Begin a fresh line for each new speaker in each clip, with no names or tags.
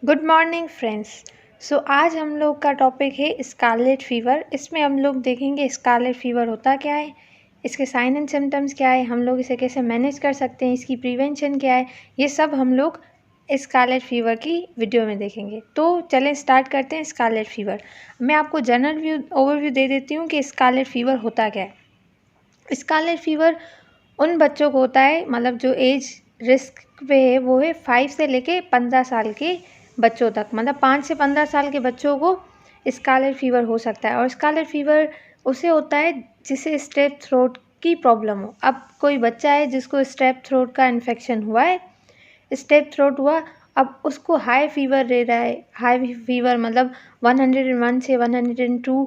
Good morning friends. आज हम लोग का टॉपिक है स्कारलेट फीवर। इसमें हम लोग देखेंगे स्कारलेट फीवर होता क्या है, इसके साइन एंड सिम्टम्स क्या है, हम लोग इसे कैसे मैनेज कर सकते हैं, इसकी प्रिवेंशन क्या है, ये सब हम लोग स्कारलेट फीवर की वीडियो में देखेंगे। तो चलें स्टार्ट करते हैं स्कारलेट फीवर। मैं आपको जनरल ओवरव्यू दे देती हूँ कि स्कारलेट फीवर होता क्या है। स्कारलेट फीवर उन बच्चों को होता है, मतलब जो एज रिस्क पे है वो है 5 से लेके 15 साल के बच्चों तक, मतलब 5 से 15 साल के बच्चों को स्कारलेट फीवर हो सकता है। और स्कारलेट फीवर उसे होता है जिसे स्ट्रेप थ्रोट की प्रॉब्लम हो। अब कोई बच्चा है जिसको स्ट्रेप थ्रोट का इन्फेक्शन हुआ है, स्ट्रेप थ्रोट हुआ, अब उसको हाई फीवर रह रहा है। हाई फीवर मतलब 101 से 102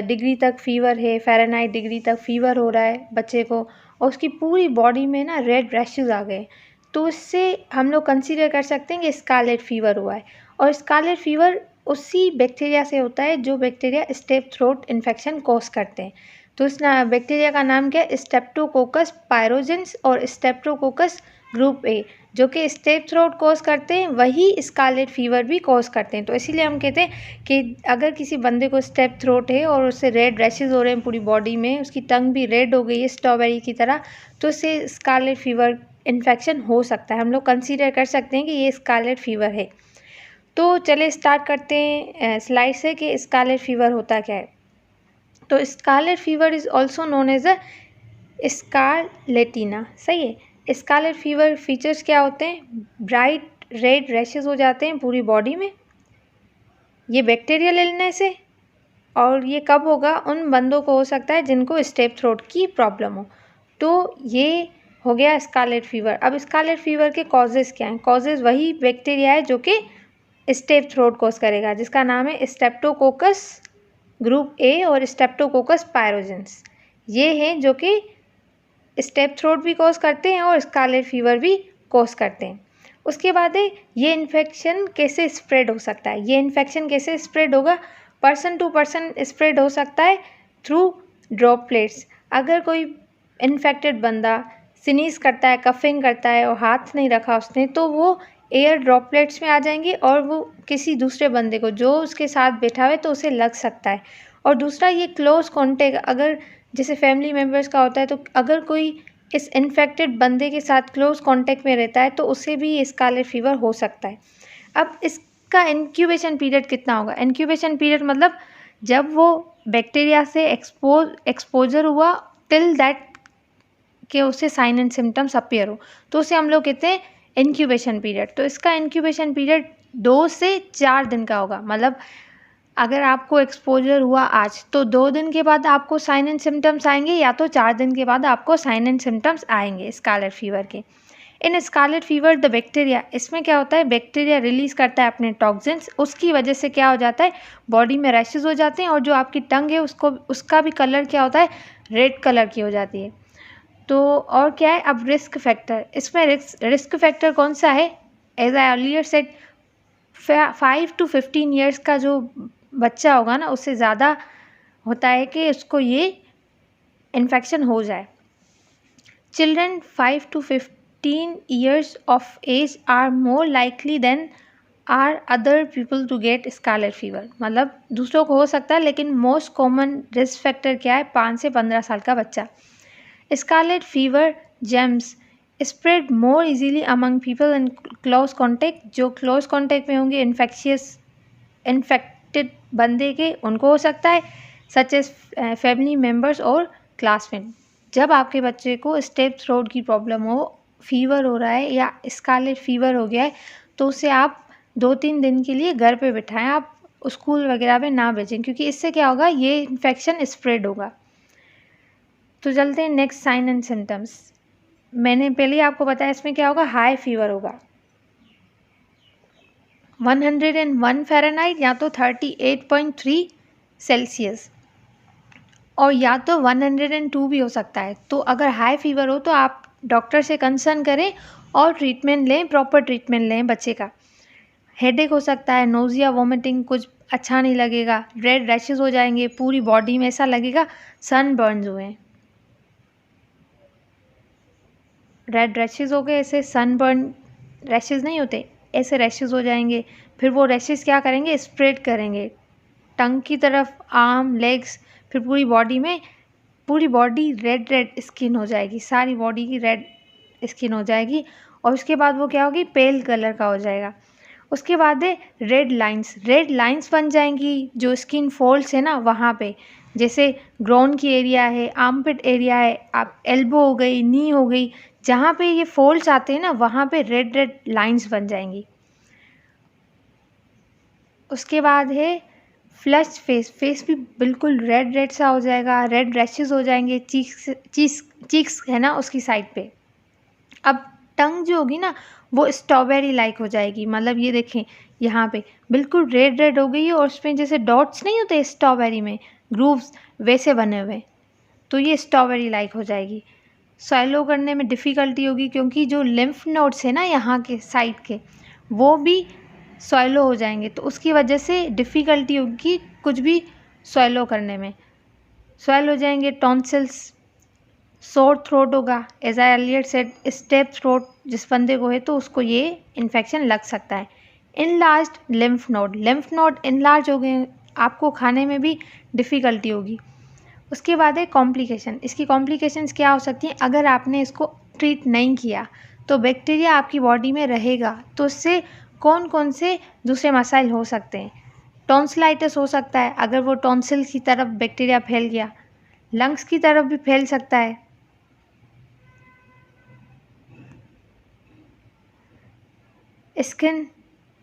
डिग्री तक फीवर है, फ़ारेनहाइट डिग्री तक फीवर हो रहा है बच्चे को, और उसकी पूरी बॉडी में ना रेड रैशेज़ आ गए, तो इससे हम लोग कंसीडर कर सकते हैं कि स्कारलेट फीवर हुआ है। और स्कारलेट फीवर उसी बैक्टीरिया से होता है जो bacteria strep throat infection cause करते हैं। तो इस बैक्टीरिया का नाम क्या है? स्ट्रेप्टोकोकस पायरोजेंस और स्ट्रेप्टोकोकस ग्रुप ए, जो कि स्ट्रेप थ्रोट कॉज करते हैं, वही स्कारलेट फीवर भी कॉज करते हैं। तो इसीलिए हम कहते हैं कि अगर किसी बंदे को स्ट्रेप थ्रोट है और उससे रेड रैशेज़ हो रहे हैं पूरी बॉडी में, उसकी टंग भी रेड हो गई है स्ट्रॉबेरी की तरह, तो उससे स्कारलेट फीवर इन्फेक्शन हो सकता है। हम लोग कंसीडर कर सकते हैं कि ये स्कारलेट फीवर है। तो चलिए स्टार्ट करते हैं स्लाइड से कि स्कारलेट फीवर होता क्या है। तो scarlet fever is also known as a scarlatina. सही है। स्कारलेट फीवर फीचर्स क्या होते हैं? ब्राइट रेड रैशेज़ हो जाते हैं पूरी बॉडी में, ये बैक्टीरियल इलनेस है। और ये कब होगा? उन बंदों को हो सकता है जिनको स्ट्रेप थ्रोट की प्रॉब्लम हो। तो ये हो गया स्कारलेट फीवर। अब स्कारलेट फीवर के कॉजेज़ क्या हैं? कॉजेज़ वही बैक्टीरिया है जो कि स्ट्रेप थ्रोट कॉज करेगा, जिसका नाम है स्ट्रेप्टोकोकस ग्रुप ए और स्ट्रेप्टोकोकस पायरोजेंस। ये हैं जो कि स्ट्रेप थ्रोट भी कॉज करते हैं और स्कारलेट फीवर भी कॉज करते हैं। उसके बाद है ये इन्फेक्शन कैसे स्प्रेड हो सकता है। ये इन्फेक्शन कैसे स्प्रेड होगा? पर्सन टू पर्सन स्प्रेड हो सकता है थ्रू ड्रॉपलेट्स। अगर कोई इन्फेक्टेड बंदा स्नीज करता है, कफिंग करता है और हाथ नहीं रखा उसने, तो वो एयर ड्रॉपलेट्स में आ जाएंगे और वो किसी दूसरे बंदे को जो उसके साथ बैठा हुआ है तो उसे लग सकता है। और दूसरा ये क्लोज कॉन्टेक्ट, अगर जैसे फैमिली मेम्बर्स का होता है, तो अगर कोई इस इन्फेक्टेड बंदे के साथ क्लोज कांटेक्ट में रहता है तो उसे भी स्कारलेट फीवर हो सकता है। अब इसका इंक्यूबेशन पीरियड कितना होगा? इंक्यूबेशन पीरियड मतलब जब वो बैक्टीरिया से एक्सपोजर हुआ टिल दैट कि उसे साइन एंड सिम्टम्स अपीयर हो, तो उसे हम लोग कहते हैं इंक्यूबेशन पीरियड। तो इसका इंक्यूबेशन पीरियड 2 से 4 दिन का होगा। मतलब अगर आपको एक्सपोजर हुआ आज, तो 2 दिन के बाद आपको साइन एंड सिम्टम्स आएंगे, या तो 4 दिन के बाद आपको साइन एंड सिम्टम्स आएंगे स्कारलेट फीवर के। इन स्कारलेट फीवर द बैक्टीरिया, इसमें क्या होता है? बैक्टीरिया रिलीज़ करता है अपने टॉक्सिन्स, उसकी वजह से क्या हो जाता है? बॉडी में रैशेज़ हो जाते हैं, और जो आपकी टंग है उसका भी कलर क्या होता है? रेड कलर की हो जाती है। तो और क्या है? अब रिस्क फैक्टर, इसमें रिस्क फैक्टर कौन सा है? As I earlier said, 5 to 15 years का जो बच्चा होगा ना, उससे ज़्यादा होता है कि उसको ये इन्फेक्शन हो जाए। Children 5 to 15 years of age are more likely than are other people to get scarlet fever. मतलब दूसरों को हो सकता है, लेकिन मोस्ट कॉमन रिस्क फैक्टर क्या है? 5 से 15 साल का बच्चा। Scarlet fever James spread more easily among people in close contact, जो क्लोज कॉन्टेक्ट में होंगे इन्फेक्टेड बंदे के, उनको हो सकता है, सच एज फैमिली मेम्बर्स और क्लासमेट। जब आपके बच्चे को स्ट्रेप थ्रोट की प्रॉब्लम हो, फीवर हो रहा है या स्कारलेट फीवर हो गया है, तो उसे आप 2-3 दिन के लिए घर पे बिठाएं, आप स्कूल वगैरह में ना भेजें, क्योंकि इससे क्या होगा? ये इन्फेक्शन स्प्रेड होगा। तो चलते हैं नेक्स्ट साइन एंड सिम्टम्स। मैंने पहले ही आपको बताया इसमें क्या होगा? हाई फीवर होगा, 101 फ़ारेनहाइट या तो 38.3 सेल्सियस, और या तो 102 भी हो सकता है। तो अगर हाई फीवर हो तो आप डॉक्टर से कंसर्न करें और ट्रीटमेंट लें, प्रॉपर ट्रीटमेंट लें बच्चे का। हेडेक हो सकता है, नोज़िया, वोमिटिंग, कुछ अच्छा नहीं लगेगा, रेड रैशेज़ हो जाएंगे पूरी बॉडी में, ऐसा लगेगा सन बर्न्स हुए हैं। रेड रैशेज़ हो गए, ऐसे सनबर्न रैशेज़ नहीं होते, ऐसे रैशेज़ हो जाएंगे। फिर वो रैशेज़ क्या करेंगे, स्प्रेड करेंगे टंग की तरफ, आर्म, लेग्स, फिर पूरी बॉडी में। पूरी बॉडी रेड रेड स्किन हो जाएगी, सारी बॉडी की रेड स्किन हो जाएगी। और उसके बाद वो क्या होगी, पेल कलर का हो जाएगा। उसके बाद है रेड लाइंस बन जाएंगी जो स्किन फोल्ड्स है ना वहाँ पे, जैसे ग्रोन की एरिया है, आर्मपिट एरिया है, आप एल्बो हो गई, नी हो गई, जहाँ पे ये फोल्ड्स आते हैं ना वहाँ पे रेड रेड लाइंस बन जाएंगी। उसके बाद है फ्लश फेस भी बिल्कुल रेड रेड सा हो जाएगा, रेड रैशेस हो जाएंगे चीक्स है ना उसकी साइड पे। अब टंग जो होगी ना वो स्ट्रॉबेरी लाइक हो जाएगी, मतलब ये देखें यहाँ पे बिल्कुल रेड रेड हो गई है और उसमें जैसे डॉट्स नहीं होते स्ट्रॉबेरी में ग्रूव्स, वैसे बने हुए, तो ये स्ट्रॉबेरी लाइक हो जाएगी। स्वैलो करने में डिफ़िकल्टी होगी क्योंकि जो लिम्फ नोड्स है ना यहाँ के साइड के वो भी स्वैलो हो जाएंगे, तो उसकी वजह से डिफ़िकल्टी होगी कुछ भी स्वैलो करने में। स्वैलो हो जाएंगे टॉन्सिल्स, सोर थ्रोट होगा, as I earlier said strep throat जिस बंदे को है तो उसको ये इन्फेक्शन लग सकता है। इनलार्ज्ड लिम्फ नोड इनलार्ज हो गए, आपको खाने में भी डिफ़िकल्टी होगी। उसके बाद है कॉम्प्लिकेशन। इसकी कॉम्प्लिकेशंस क्या हो सकती हैं, अगर आपने इसको ट्रीट नहीं किया तो बैक्टीरिया आपकी बॉडी में रहेगा, तो उससे कौन कौन से दूसरे मसाइल हो सकते हैं। टॉन्सिलाइटिस हो सकता है, अगर वो टॉन्सिल की तरफ बैक्टीरिया फैल गया। लंग्स की तरफ भी फैल सकता है। स्किन,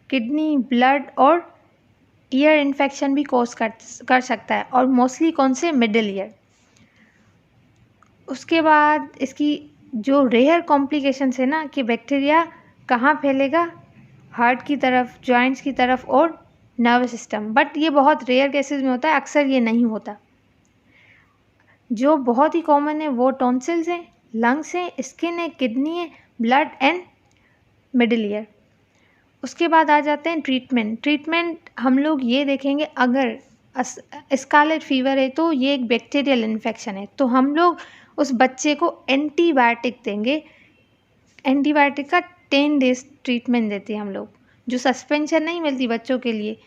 किडनी, ब्लड और ईयर इन्फेक्शन भी कॉज कर सकता है, और मोस्टली कौन से, मिडिल ईयर। उसके बाद इसकी जो रेयर कॉम्प्लिकेशंस है ना कि बैक्टीरिया कहाँ फैलेगा, हार्ट की तरफ, जॉइंट्स की तरफ और नर्वस सिस्टम, बट ये बहुत रेयर केसेस में होता है, अक्सर ये नहीं होता। जो बहुत ही कॉमन है वो टॉन्सिल्स हैं, लंग्स हैं, स्किन है, किडनी है, ब्लड एंड मिडिल ईयर। उसके बाद आ जाते हैं ट्रीटमेंट हम लोग ये देखेंगे, अगर स्कारलेट फीवर है तो ये एक बैक्टीरियल इन्फेक्शन है, तो हम लोग उस बच्चे को एंटीबायोटिक देंगे। एंटीबायोटिक का 10 डेज ट्रीटमेंट देते हैं हम लोग। जो सस्पेंशन नहीं मिलती बच्चों के लिए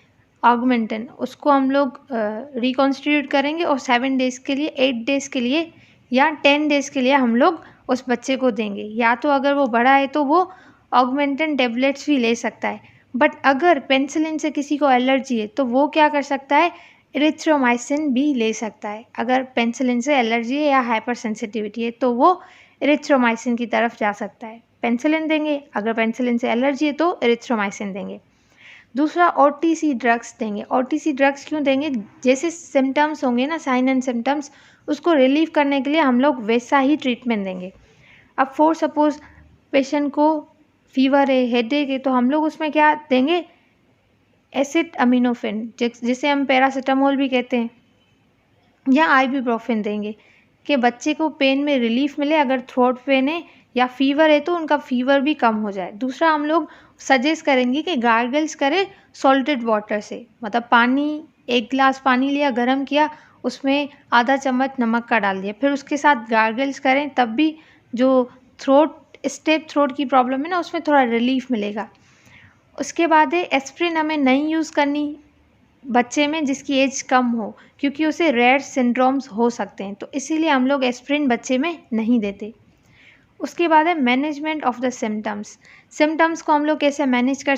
ऑगमेंटन, उसको हम लोग रिकॉन्स्टिट्यूट करेंगे और 7 डेज़ के लिए, 8 डेज़ के लिए या 10 डेज़ के लिए हम लोग उस बच्चे को देंगे। या तो अगर वो बड़ा है तो वो ऑगमेंटन टेबलेट्स भी ले सकता है, बट अगर पेनिसिलिन से किसी को एलर्जी है तो वो क्या कर सकता है, एरिथ्रोमाइसिन भी ले सकता है। अगर पेनिसिलिन से एलर्जी है या हाइपर सेंसिटिविटी है तो वो एरिथ्रोमाइसिन की तरफ जा सकता है। पेनिसिलिन देंगे, अगर पेनिसिलिन से एलर्जी है तो एरिथ्रोमाइसिन देंगे। दूसरा ओटीसी ड्रग्स देंगे। ओटीसी ड्रग्स क्यों देंगे, जैसे सिम्टम्स होंगे ना, साइन एंड सिम्टम्स, उसको रिलीव करने के लिए हम लोग वैसा ही ट्रीटमेंट देंगे। अब फॉर सपोज पेशेंट को फीवर है, हेडेक है, तो हम लोग उसमें क्या देंगे, एसिड अमीनोफिन जिसे हम पैरासीटामोल भी कहते हैं, या आइबुप्रोफेन देंगे कि बच्चे को पेन में रिलीफ मिले। अगर थ्रोट पेन है या फीवर है तो उनका फीवर भी कम हो जाए। दूसरा हम लोग सजेस्ट करेंगे कि गार्गल्स करें सॉल्टेड वाटर से, मतलब पानी, 1 गिलास पानी लिया, गर्म किया, उसमें आधा चम्मच नमक का डाल दिया, फिर उसके साथ गार्गल्स करें, तब भी जो स्टेप थ्रोट की प्रॉब्लम है ना उसमें थोड़ा रिलीफ मिलेगा। उसके बाद है एस्प्रिन हमें नहीं यूज़ करनी बच्चे में जिसकी एज कम हो, क्योंकि उसे रेयर सिंड्रोम्स हो सकते हैं, तो इसीलिए हम लोग एस्प्रिन बच्चे में नहीं देते। उसके बाद है मैनेजमेंट ऑफ द सिम्टम्स को हम लोग कैसे मैनेज कर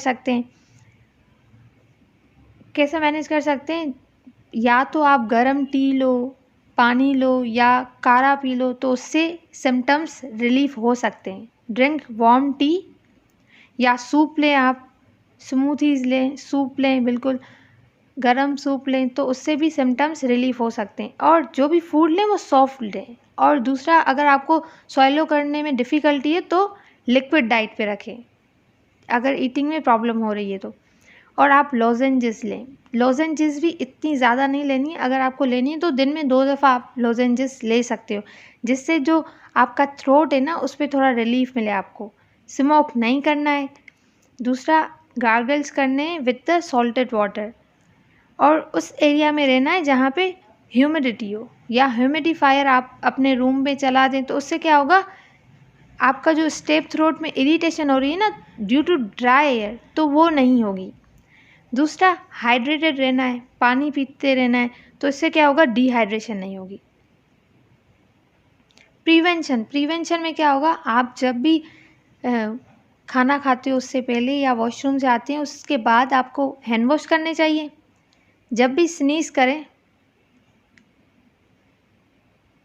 सकते हैं, या तो आप गर्म टी लो, पानी लो या काढ़ा पी लो, तो उससे सिम्टम्स रिलीफ हो सकते हैं। ड्रिंक वार्म टी या सूप लें, आप स्मूथीज़ लें, सूप लें, बिल्कुल गरम सूप लें, तो उससे भी सिम्टम्स रिलीफ हो सकते हैं। और जो भी फूड लें वो सॉफ्ट लें। और दूसरा, अगर आपको स्वैलो करने में डिफ़िकल्टी है तो लिक्विड डाइट पे रखें, अगर ईटिंग में प्रॉब्लम हो रही है तो। और आप लॉजेंजेस लें, लॉजेंजेस भी इतनी ज़्यादा नहीं लेनी है, अगर आपको लेनी है तो दिन में 2 दफ़ा आप लॉजेंजेस ले सकते हो, जिससे जो आपका थ्रोट है ना उस पर थोड़ा रिलीफ मिले आपको। स्मोक नहीं करना है। दूसरा, गार्गल्स करने हैं विद द सॉल्टेड वाटर, और उस एरिया में रहना है जहाँ पे ह्यूमिडिटी हो, या ह्यूमिडिफायर आप अपने रूम में चला दें, तो उससे क्या होगा, आपका जो स्टेप थ्रोट में इरिटेशन हो रही है ना ड्यू टू ड्राई एयर, तो वो नहीं होगी। दूसरा, हाइड्रेटेड रहना है, पानी पीते रहना है, तो इससे क्या होगा, डिहाइड्रेशन नहीं होगी। प्रिवेंशन में क्या होगा, आप जब भी खाना खाते हो उससे पहले या वॉशरूम से आते हैं उसके बाद आपको हैंड वॉश करने चाहिए। जब भी स्नीज करें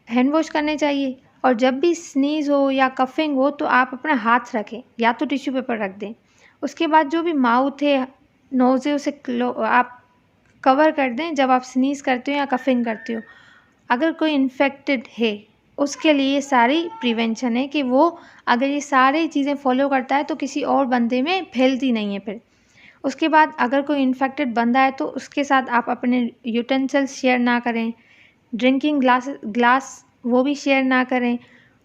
हैंड वॉश करने चाहिए, और जब भी स्नीज हो या कफिंग हो तो आप अपना हाथ रखें या तो टिश्यू पेपर रख दें। उसके बाद जो भी माउथ है, नोज़ है, उसे आप कवर कर दें जब आप स्नीज करते हो या कफिंग करते हो। अगर कोई इन्फेक्टेड है उसके लिए ये सारी प्रिवेंशन है कि वो अगर ये सारी चीज़ें फॉलो करता है तो किसी और बंदे में फैलती नहीं है फिर। उसके बाद अगर कोई इन्फेक्टेड बंदा है तो उसके साथ आप अपने यूटेंसिल्स शेयर ना करें, ड्रिंकिंग ग्लास वो भी शेयर ना करें,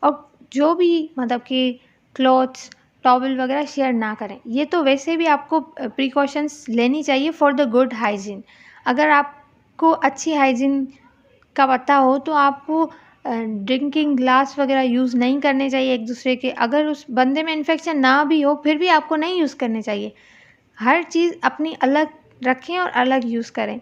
और जो भी मतलब कि क्लॉथ्स, टॉवल वगैरह शेयर ना करें। ये तो वैसे भी आपको प्रिकॉशंस लेनी चाहिए फॉर द गुड हाइजीन। अगर आपको अच्छी हाइजीन का पता हो तो आपको ड्रिंकिंग ग्लास वगैरह यूज़ नहीं करने चाहिए एक दूसरे के। अगर उस बंदे में इन्फेक्शन ना भी हो फिर भी आपको नहीं यूज़ करने चाहिए। हर चीज़ अपनी अलग रखें और अलग यूज़ करें।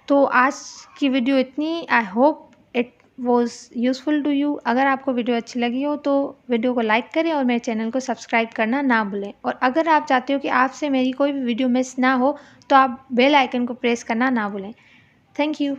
तो आज की वीडियो इतनी। I hope it was useful to you. अगर आपको वीडियो अच्छी लगी हो तो वीडियो को लाइक करें और मेरे चैनल को सब्सक्राइब करना ना भूलें। और अगर आप चाहते हो कि आपसे मेरी कोई भी वीडियो मिस ना हो तो आप बेल आइकन को प्रेस करना ना भूलें। Thank you.